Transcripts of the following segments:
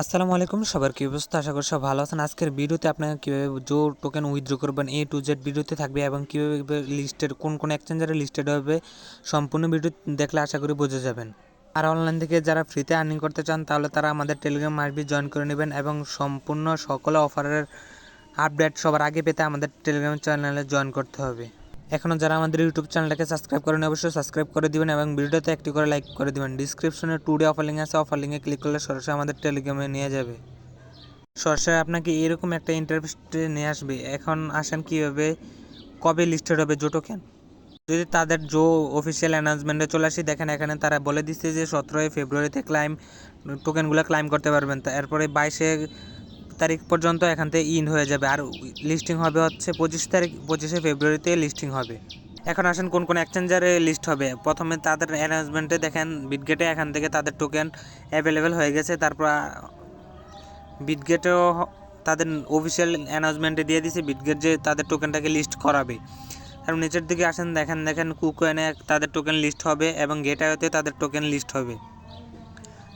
আসসালামু আলাইকুম, সবার কি অবস্থা? আশা করি সব ভালো আছেন। আজকের ভিডিওতে আপনারা কীভাবে জো টোকেন উইথড্র করবেন এ টু জেড ভিডিওতে থাকবে এবং কীভাবে লিস্টের কোন এক্সচেঞ্জারে লিস্টেড হবে সম্পূর্ণ ভিডিও দেখলে আশা করি বুঝে যাবেন। আর অনলাইন থেকে যারা ফ্রিতে আর্নিং করতে চান তাহলে তারা আমাদের টেলিগ্রাম মাসবি জয়েন করে নেবেন এবং সম্পূর্ণ সকল অফারের আপডেট সবার আগে পেতে আমাদের টেলিগ্রাম চ্যানেলে জয়েন করতে হবে। এখনও যারা আমাদের ইউটিউব চ্যানেলটাকে সাবস্ক্রাইব করেন অবশ্যই সাবস্ক্রাইব করে দিবেন এবং ভিডিওতে একটি করে লাইক করে দিবেন। ডিসক্রিপশনে টুডে অফার লিঙ্ক আছে, অফার লিঙ্কে ক্লিক করলে সরাসরি আমাদের টেলিগ্রামে নিয়ে যাবে। সরাসরি আপনাকে এরকম একটা ইন্টারফেসে নিয়ে আসবে। এখন আসেন কীভাবে কবে লিস্টেড হবে জো টোকেন। যদি তাদের জো অফিসিয়াল অ্যানাউন্সমেন্টে চলে আসি, দেখেন এখানে তারা বলে দিচ্ছে যে 17 ফেব্রুয়ারিতে টোকেনগুলো ক্লাইম করতে পারবেন। এরপরে 22 তারিখ পর্যন্ত এখান থেকে ইন হয়ে যাবে। আর লিস্টিং হবে হচ্ছে 25 ফেব্রুয়ারিতে লিস্টিং হবে। এখন আসেন কোন এক্সচেঞ্জারে লিস্ট হবে। প্রথমে তাদের অ্যানাউন্সমেন্টে দেখেন বিটগেটে এখান থেকে তাদের টোকেন অ্যাভেলেবেল হয়ে গেছে। তারপর বিটগেটেও তাদের অফিসিয়াল অ্যানাউন্সমেন্টে দিয়ে দিয়েছে বিটগেট যে তাদের টোকেনটাকে লিস্ট করাবে। আর নিচের দিকে আসেন দেখেন কুকয়েনে তাদের টোকেন লিস্ট হবে এবং গেটওয়েতে তাদের টোকেন লিস্ট হবে।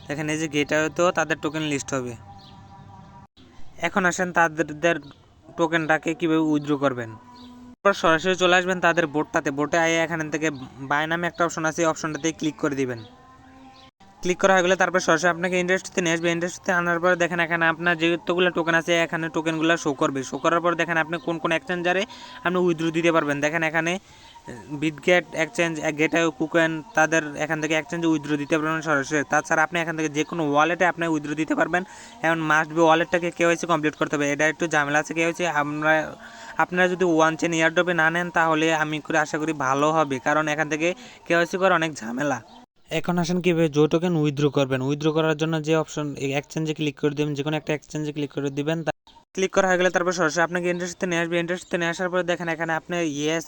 দেখেন এই যে গেটওয়েতেও তাদের টোকেন লিস্ট হবে। এখন আসেন তাদের টোকেনটাকে কীভাবে উইথড্র করবেন। তারপর সরাসরি চলে আসবেন তাদের বোটে আয়ে এখান থেকে বাই নামে একটা অপশন আছে, এই অপশনটাতে ক্লিক করে দিবেন। ক্লিক করা হয়ে গেলে তারপর সরাসরি আপনাকে ইন্ডাস্ট্রিতে নিয়ে আসবে। ইন্ডাস্ট্রিতে আনার পর দেখেন এখানে আপনার যেগুলো টোকেন আছে এখানে টোকেনগুলো শো করবে। শো করার পর দেখেন আপনি কোন এক্সচেঞ্জারে আপনি উইথড্র দিতে পারবেন। দেখেন এখানে বিটগেট এক্সচেঞ্জ, গেটওয়ে, কুকয়েন তাদের এখান থেকে এক্সচেঞ্জে উইথড্র দিতে পারবেন সরাসরি। তাছাড়া আপনি এখান থেকে যে কোনো ওয়ালেটে আপনি উইথড্র দিতে পারবেন। এখন মাস্ট বি ওয়ালেটটাকে কেওয়াইসি কমপ্লিট করতে হবে। এটা একটু ঝামেলা আছে কেওয়াইসি। আপনারা যদি ওয়ান চেন এয়ারড্রপে না নেন তাহলে আমি আশা করি ভালো হবে, কারণ এখান থেকে কেওয়াইসি করা অনেক ঝামেলা। এখন আসেন কীভাবে জো টোকেন উইথড্র করবেন। উইথড্র করার জন্য যে অপশন এক্সচেঞ্জে ক্লিক করে দেবেন, যে কোনো একটা এক্সচেঞ্জে ক্লিক করে দিবেন। ক্লিক করা হয়ে গেলে তারপর সরাসরি আপনাকে ইন্টারেস্টে নিয়ে আসবে। ইন্টারেস্টে নিয়ে আসার পরে দেখেন এখানে আপনি ইয়েস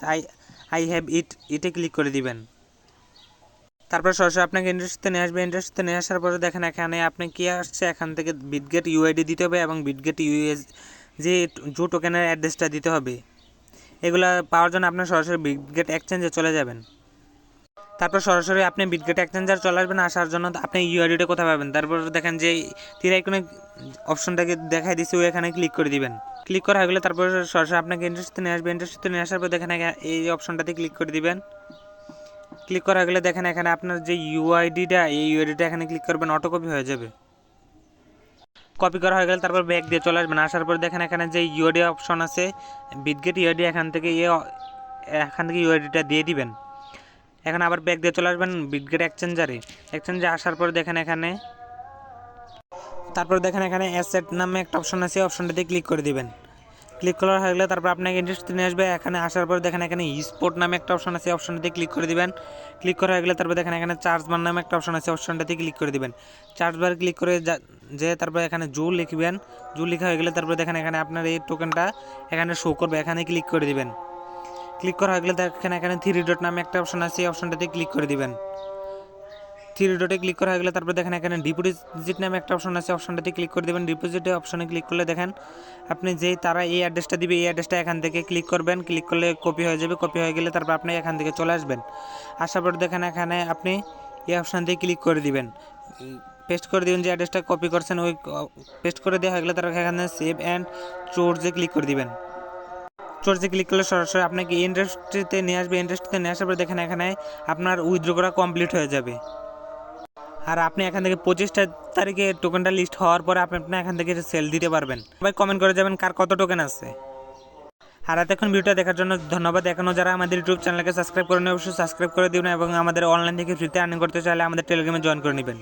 আই হ্যাভ ইটে ক্লিক করে দিবেন। তারপর সরাসরি আপনাকে ইন্টারেস্টে নিয়ে আসবে। ইন্টারেস্টে নিয়ে আসার পরে দেখেন এখানে আপনি কি আসছে, এখান থেকে বিটগেট ইউআইডি দিতে হবে এবং বিটগেট ইউএস যে জো টোকেনের অ্যাড্রেসটা দিতে হবে। এগুলো পাওয়ার জন্য আপনার সরাসরি বিটগেট এক্সচেঞ্জে চলে যাবেন। তারপর সরাসরি আপনি বিটগেট এক্সচেঞ্জার চলে আসবেন। আসার জন্য আপনি ইউআইডিটা কোথায় পাবেন। তারপর দেখেন যে তীর আইকনে অপশনটাকে দেখাই দিচ্ছে, ওই এখানে ক্লিক করে দিবেন। ক্লিক করা হয়ে গেলে তারপর সরাসরি আপনাকে ইন্টারেস্টে নিয়ে আসবে। ইন্টারেস্টে নিয়ে আসার পর দেখেন এই অপশনটাতে ক্লিক করে দিবেন। ক্লিক করা হয়ে গেলে দেখেন এখানে আপনার যে ইউআইডিটা, এই ইউআইডিটা এখানে ক্লিক করবেন, অটো কপি হয়ে যাবে। কপি করা হয়ে গেলে তারপর ব্যাক দিয়ে চলে আসবেন। আসার পর দেখেন এখানে যে ইউআইডি অপশন আছে বিটগেট ইউআইডি, এখান থেকে ইউআইডিটা দিয়ে দিবেন। এখন আবার ব্যাক দিয়ে চলে আসবেন বিটগেট এক্সচেঞ্জে আসার পর দেখেন এখানে অ্যাসেট নামে একটা অপশন আছে, অপশনটাতে ক্লিক করে দিবেন। ক্লিক করা হয়ে গেলে তারপর আপনাকে ইন্টারেস্টে নিয়ে আসবে। এখানে আসার পর দেখেন এখানে স্পোর্ট নামে একটা অপশন আছে, অপশনটাতে ক্লিক করে দিবেন। ক্লিক করা হয়ে গেলে তারপর দেখেন এখানে চার্জ বার নামে একটা অপশন আছে, অপশনটাতে ক্লিক করে দিবেন। চার্জ বার ক্লিক করে যে তারপর এখানে জো লিখবেন। জো লেখা হয়ে গেলে তারপর দেখেন এখানে আপনার এই টোকেনটা এখানে শো করবে, এখানে ক্লিক করে দিবেন। ক্লিক করা হয়ে গেলে দেখেন এখানে 3 ডট নামে একটা অপশন আছে, এই অপশনটাতে ক্লিক করে দিবেন। 3 ডটে ক্লিক করা হয়ে গেলে তারপর দেখেন এখানে ডিপোজিট নামে একটা অপশন আছে, অপশনটাতে ক্লিক করে দেবেন। ডিপোজিটে অপশনে ক্লিক করলে দেখেন আপনি যেই তারা এই অ্যাড্রেসটা দিবে, এই অ্যাড্রেসটা এখান থেকে ক্লিক করবেন। ক্লিক করলে কপি হয়ে যাবে। কপি হয়ে গেলে তারপর আপনি এখান থেকে চলে আসবেন। আসার পর দেখেন এখানে আপনি এই অপশান দিয়ে ক্লিক করে দিবেন, পেস্ট করে দিবেন। যে অ্যাড্রেসটা কপি করছেন ওই পেস্ট করে দেওয়া হয়ে গেলে তারপর এখানে সেভ অ্যান্ড স্টোরজে ক্লিক করে দিবেন। স্টোরজে ক্লিক করলে সরাসরি আপনাকে ইন্ডাস্ট্রিতে নিয়ে আসবে। ইন্ডাস্ট্রিতে নিয়ে আসার পর দেখেন এখানে আপনার উইথড্র করা কমপ্লিট হয়ে যাবে। আর আপনি এখান থেকে 25 তারিখে টোকেনটা লিস্ট হওয়ার পরে আপনি এখান থেকে সেল দিতে পারবেন। সবাই কমেন্ট করে যাবেন কার কত টোকেন আছে। আর এতক্ষণ ভিডিওটা দেখার জন্য ধন্যবাদ। এখনও যারা আমাদের ইউটিউব চ্যানেলকে সাবস্ক্রাইব করেন অবশ্যই সাবস্ক্রাইব করে দিবেন এবং আমাদের অনলাইন থেকে ফ্রিতে আর্নিং করতে চাইলে আমাদের টেলিগ্রামে জয়েন করে নেবেন।